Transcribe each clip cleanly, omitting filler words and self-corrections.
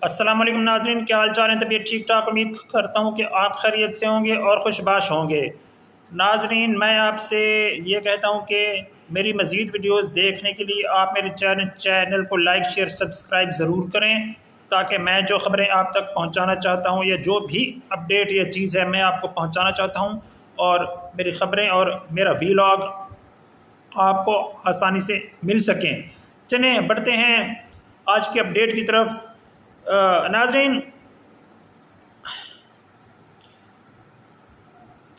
السلام علیکم ناظرین، کیا حال چال ہیں؟ طبیعت ٹھیک ٹھاک؟ امید کرتا ہوں کہ آپ خیریت سے ہوں گے اور خوش باش ہوں گے۔ ناظرین، میں آپ سے یہ کہتا ہوں کہ میری مزید ویڈیوز دیکھنے کے لیے آپ میرے چینل کو لائک شیئر سبسکرائب ضرور کریں، تاکہ میں جو خبریں آپ تک پہنچانا چاہتا ہوں یا جو بھی اپڈیٹ یا چیز ہے میں آپ کو پہنچانا چاہتا ہوں، اور میری خبریں اور میرا ویلاگ آپ کو آسانی سے مل سکیں۔ چلیں بڑھتے ہیں آج کے اپڈیٹ کی طرف۔ ناظرین،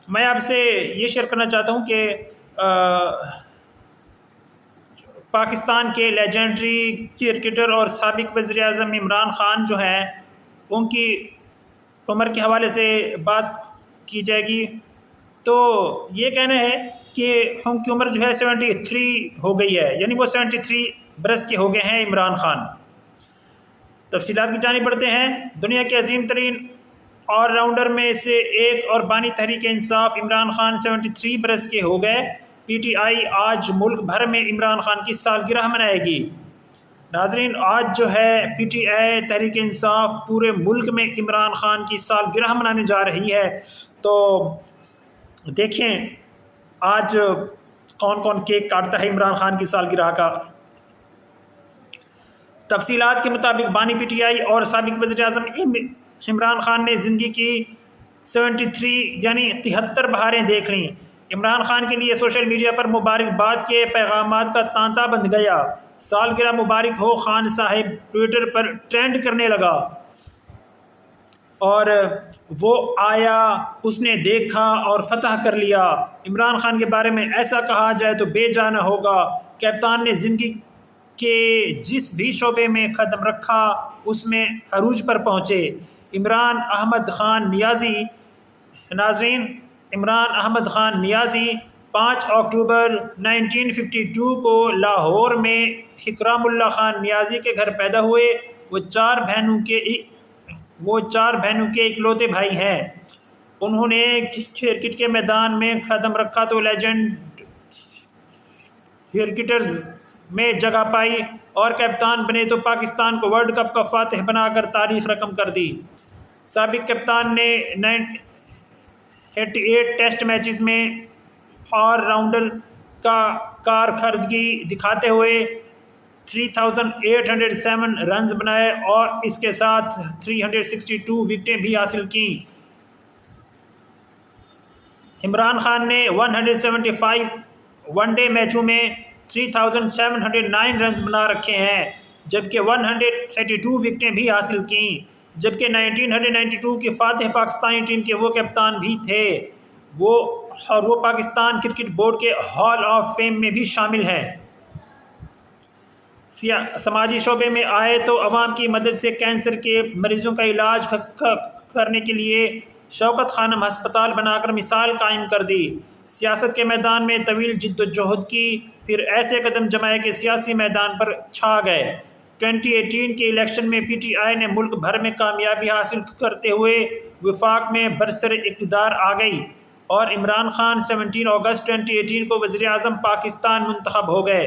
میں آپ سے یہ شیئر کرنا چاہتا ہوں کہ پاکستان کے لیجنڈری کرکٹر اور سابق وزیر اعظم عمران خان جو ہیں، ان کی عمر کے حوالے سے بات کی جائے گی تو یہ کہنا ہے کہ ان کی عمر جو ہے 73 ہو گئی ہے، یعنی وہ 73 برس کے ہو گئے ہیں عمران خان۔ تفصیلات کی جانب بڑھتے ہیں۔ دنیا کے عظیم ترین آل راؤنڈر میں سے ایک اور بانی تحریک انصاف عمران خان 73 برس کے ہو گئے۔ پی ٹی آئی آج ملک بھر میں عمران خان کی سالگرہ منائے گی۔ ناظرین، آج جو ہے P T I Tehreek Insaf پورے ملک میں عمران خان کی سالگرہ منانے جا رہی ہے، تو دیکھیں آج کون کون کیک کاٹتا ہے عمران خان کی سالگرہ کا۔ تفصیلات کے مطابق بانی پی ٹی آئی اور سابق وزیر اعظم عمران خان نے زندگی کی 73 یعنی 73 بہاریں دیکھ لیں۔ عمران خان کے لیے سوشل میڈیا پر مبارکباد کے پیغامات کا تانتا بند گیا۔ سالگرہ مبارک ہو خان صاحب ٹویٹر پر ٹرینڈ کرنے لگا، اور وہ آیا، اس نے دیکھا اور فتح کر لیا۔ عمران خان کے بارے میں ایسا کہا جائے تو بے جانا ہوگا۔ کپتان نے زندگی کے جس بھی شعبے میں قدم رکھا اس میں عروج پر پہنچے۔ عمران احمد خان نیازی۔ ناظرین، عمران احمد خان نیازی 5 اکتوبر 1952 کو لاہور میں اکرام اللہ خان نیازی کے گھر پیدا ہوئے۔ وہ چار بہنوں کے اکلوتے بھائی ہیں۔ انہوں نے کرکٹ کے میدان میں قدم رکھا تو لیجنڈ کرکٹرز میں جگہ پائی، اور کپتان بنے تو پاکستان کو ورلڈ کپ کا فاتح بنا کر تاریخ رقم کر دی۔ سابق کپتان نے 88 ٹیسٹ میچز میں آل راؤنڈر کا کارکردگی دکھاتے ہوئے 3807 رنز بنائے اور اس کے ساتھ 362 وکٹیں بھی حاصل کیں۔ عمران خان نے 175 ون ڈے میچوں میں 3709 رنز بنا رکھے ہیں، جبکہ 182 وکٹیں بھی حاصل کیں، جبکہ 1992 کی فاتح پاکستانی ٹیم کے وہ کپتان بھی تھے، وہ پاکستان کرکٹ بورڈ کے ہال آف فیم میں بھی شامل ہیں۔ سماجی شعبے میں آئے تو عوام کی مدد سے کینسر کے مریضوں کا علاج کرنے کے لیے شوکت خانم ہسپتال بنا کر مثال قائم کر دی۔ سیاست کے میدان میں طویل جد و جہد کی، پھر ایسے قدم جمائے کہ سیاسی میدان پر چھا گئے۔ 2018 کے الیکشن میں پی ٹی آئی نے ملک بھر میں کامیابی حاصل کرتے ہوئے وفاق میں برسر اقتدار آ گئی، اور عمران خان 17 اگست 2018 کو وزیر اعظم پاکستان منتخب ہو گئے۔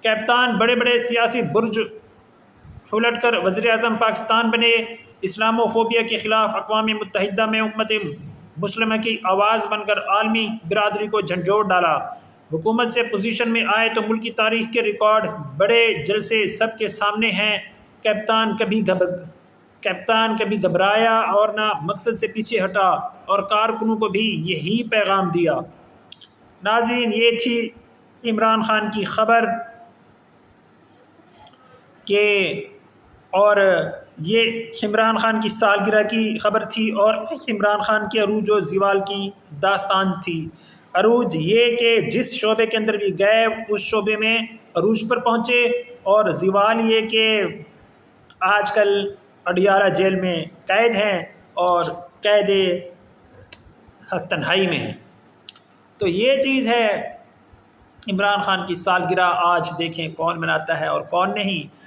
کپتان بڑے بڑے سیاسی برج الٹ کر وزیر اعظم پاکستان بنے۔ اسلامو فوبیا کے خلاف اقوام متحدہ میں امت مسلمہ کی آواز بن کر عالمی برادری کو جھنجھوڑ ڈالا۔ حکومت سے پوزیشن میں آئے تو ملکی تاریخ کے ریکارڈ بڑے جلسے سب کے سامنے ہیں۔ کپتان کبھی گھبرایا اور نہ مقصد سے پیچھے ہٹا، اور کارکنوں کو بھی یہی پیغام دیا۔ ناظرین، یہ تھی عمران خان کی خبر اور یہ عمران خان کی سالگرہ کی خبر تھی، اور عمران خان کے عروج و زوال کی داستان تھی۔ عروج یہ کہ جس شعبے کے اندر بھی گئے اس شعبے میں عروج پر پہنچے، اور زوال یہ کہ آج کل اڈیالہ جیل میں قید ہیں اور قید تنہائی میں ہیں۔ تو یہ چیز ہے عمران خان کی سالگرہ۔ آج دیکھیں کون مناتا ہے اور کون نہیں۔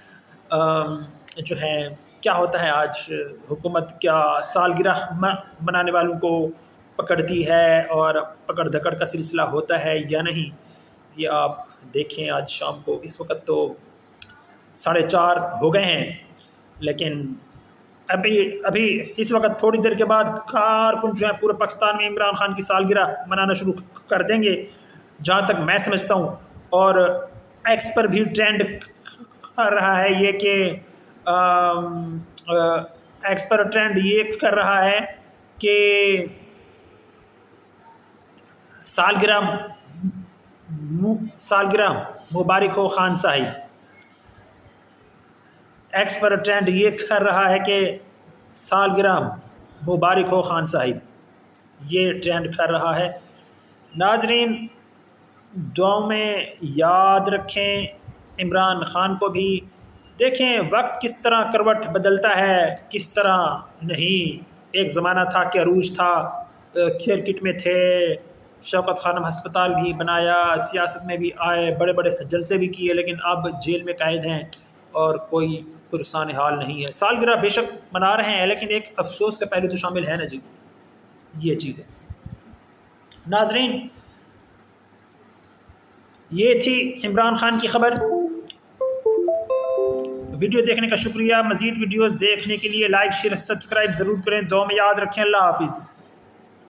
جو ہے کیا ہوتا ہے، آج حکومت کیا سالگرہ منانے والوں کو پکڑتی ہے اور پکڑ دھکڑ کا سلسلہ ہوتا ہے یا نہیں، یہ آپ دیکھیں آج شام کو۔ اس وقت تو 4:30 ہو گئے ہیں، لیکن ابھی اس وقت تھوڑی دیر کے بعد کارکن جو ہے پورے پاکستان میں عمران خان کی سالگرہ منانا شروع کر دیں گے، جہاں تک میں سمجھتا ہوں. اور ایکس پر بھی ٹرینڈ کر رہا ہے یہ کہ ایکس پر ٹرینڈ یہ کر رہا ہے کہ سالگرہ مبارک ہو خان صاحب. ایکس پر ٹرینڈ یہ کر رہا ہے کہ سالگرہ مبارک ہو خان صاحب، یہ ٹرینڈ کر رہا ہے. ناظرین دعاؤں میں یاد رکھیں عمران خان کو بھی. دیکھیں وقت کس طرح کروٹ بدلتا ہے، کس طرح نہیں. ایک زمانہ تھا کہ عروج تھا، کرکٹ میں تھے، شوکت خانم ہسپتال بھی بنایا، سیاست میں بھی آئے، بڑے بڑے جلسے بھی کیے، لیکن اب جیل میں قید ہیں اور کوئی پرسان حال نہیں ہے. سالگرہ بے شک منا رہے ہیں لیکن ایک افسوس کا پہلو تو شامل ہے نا جی، یہ چیز ہے. ناظرین یہ تھی عمران خان کی خبر. ویڈیو دیکھنے کا شکریہ. مزید ویڈیوز دیکھنے کے لیے لائک شیئر سبسکرائب ضرور کریں. دعا میں یاد رکھیں. اللہ حافظ.